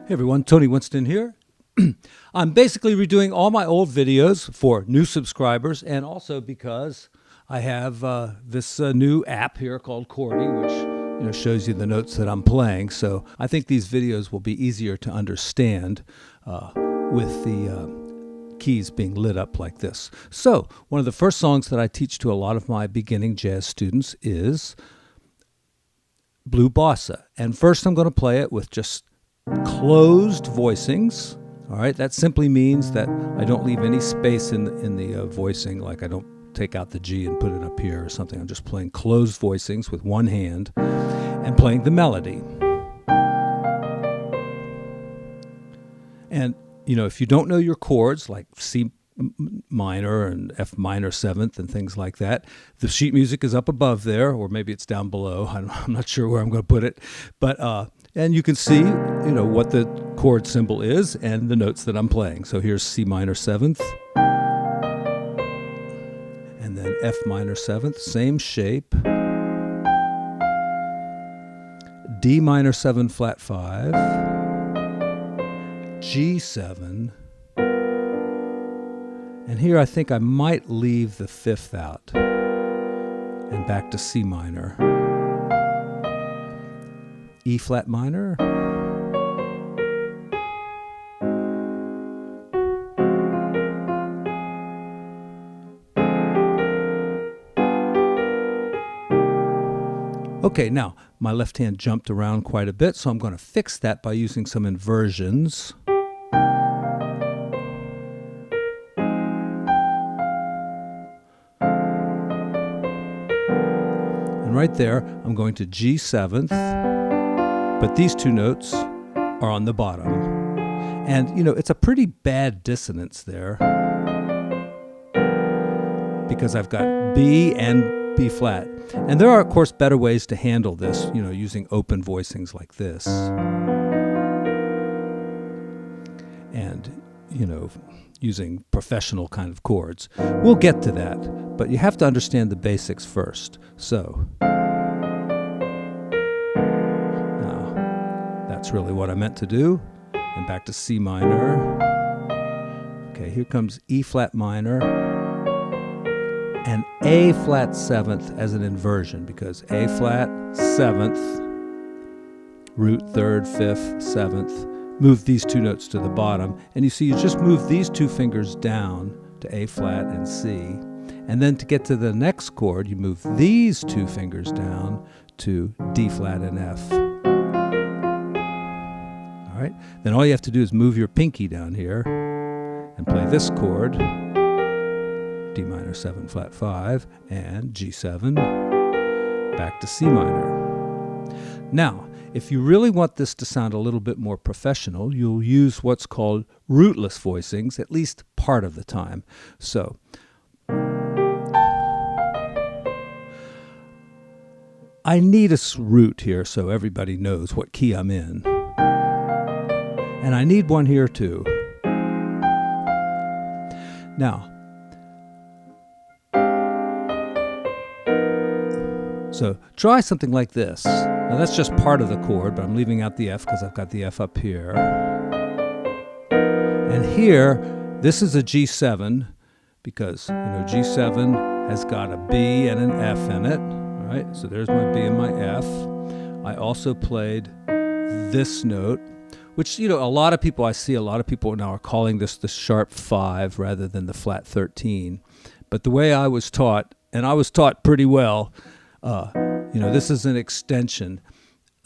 Hey everyone, Tony Winston here. I'm basically redoing all my old videos for new subscribers, and also because I have this new app here called Chordy, which shows you the notes that I'm playing. So I think these videos will be easier to understand with the keys being lit up like this. So one of the first songs that I teach to a lot of my beginning jazz students is Blue Bossa. And first I'm going to play it with just closed voicings. All right, that simply means that I don't leave any space in the voicing, like I don't take out the G and put it up here or something. I'm just playing closed voicings with one hand and playing the melody. And if you don't know your chords, like C minor and F minor seventh and things like that, the sheet music is up above there, or maybe it's down below. I'm not sure where I'm going to put it, but and you can see what the chord symbol is and the notes that I'm playing. So here's C minor seventh, and then F minor seventh, same shape, D minor 7 flat 5, G7, and here I think I might leave the fifth out, and back to C minor, E flat minor, okay, now my left hand jumped around quite a bit, so I'm going to fix that by using some inversions. And right there, I'm going to G7th, but these two notes are on the bottom. And, it's a pretty bad dissonance there, because I've got B and B flat. And there are, of course, better ways to handle this, using open voicings like this. And, using professional kind of chords. We'll get to that, but you have to understand the basics first. So, now, that's really what I meant to do. And back to C minor. Okay, here comes E flat minor. And A flat 7th as an inversion, because A flat 7th, root 3rd, 5th, 7th, move these two notes to the bottom. And you see, you just move these two fingers down to A flat and C. And then to get to the next chord, you move these two fingers down to D flat and F. All right, then all you have to do is move your pinky down here and play this chord, D minor 7 flat 5, and G7, back to C minor. Now, if you really want this to sound a little bit more professional, you'll use what's called rootless voicings, at least part of the time. So, I need a root here so everybody knows what key I'm in. And I need one here too. Now, so try something like this. Now that's just part of the chord, but I'm leaving out the F because I've got the F up here. And here, this is a G7 because, G7 has got a B and an F in it. All right, so there's my B and my F. I also played this note, which, a lot of people now are calling this the sharp 5 rather than the flat 13. But the way I was taught, and I was taught pretty well, this is an extension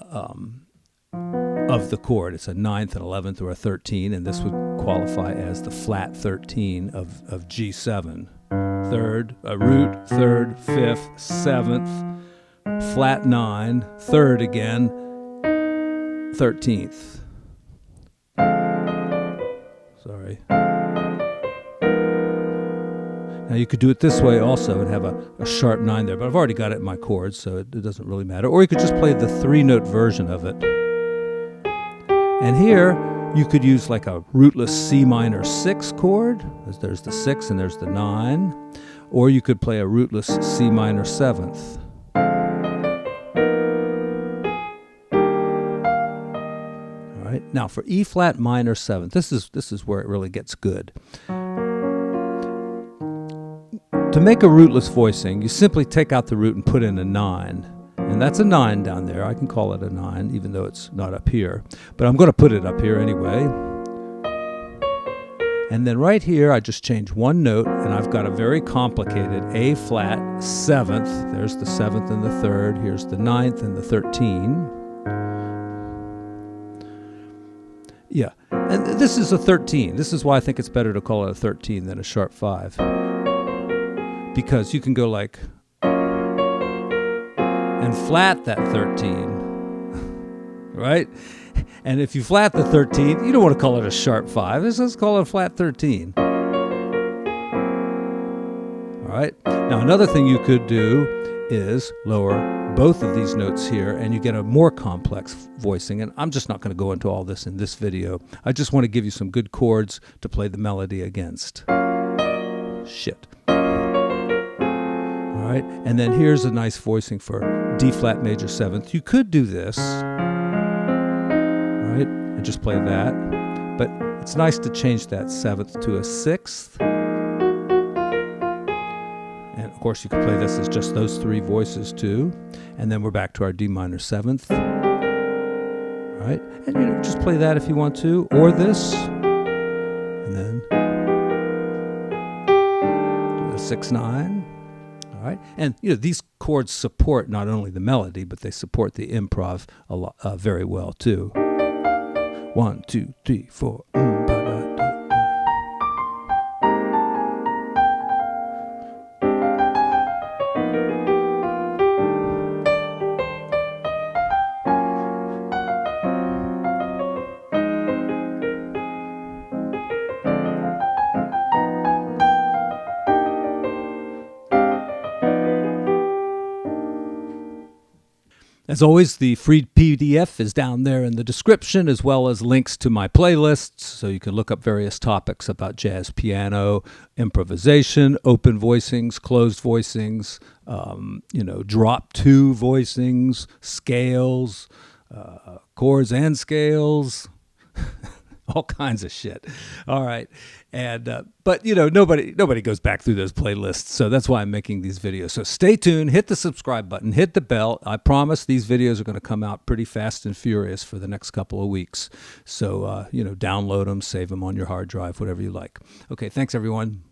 of the chord. It's a 9th, an 11th, or a 13, and this would qualify as the flat 13 of G7. Third, a root, 3rd, 5th, 7th, flat 9, 3rd again, 13th. Sorry. Now you could do it this way also and have a sharp 9 there, but I've already got it in my chords, so it doesn't really matter. Or you could just play the 3-note version of it. And here, you could use like a rootless C minor 6 chord. There's the 6 and there's the 9. Or you could play a rootless C minor 7th. right, now for E flat minor 7th, this is where it really gets good. To make a rootless voicing, you simply take out the root and put in a 9. And that's a 9 down there. I can call it a 9, even though it's not up here. But I'm going to put it up here anyway. And then right here, I just change one note, and I've got a very complicated A flat 7th. There's the 7th and the 3rd. Here's the 9th and the 13. Yeah, and this is a 13. This is why I think it's better to call it a 13 than a sharp 5. Because you can go like, and flat that 13, right? And if you flat the 13, you don't want to call it a sharp 5. Let's call it a flat 13. All right. Now, another thing you could do is lower both of these notes here, and you get a more complex voicing. And I'm just not going to go into all this in this video. I just want to give you some good chords to play the melody against. Shit. All right. And then here's a nice voicing for D flat major 7th. You could do this. Right, and just play that, but it's nice to change that 7th to a 6th, and of course you can play this as just those 3 voices too, and then we're back to our D minor 7th. All right, and just play that if you want to, or this, and then do a 6/9. All right, and these chords support not only the melody, but they support the improv a lot, very well too. 1, 2, 3, 4. As always, the free PDF is down there in the description, as well as links to my playlists, so you can look up various topics about jazz piano, improvisation, open voicings, closed voicings, drop 2 voicings, scales, chords and scales, all kinds of shit. All right. And but nobody goes back through those playlists, so that's why I'm making these videos. So stay tuned, hit the subscribe button, hit the bell. I promise these videos are going to come out pretty fast and furious for the next couple of weeks. So download them, save them on your hard drive, whatever you like. Okay, thanks everyone.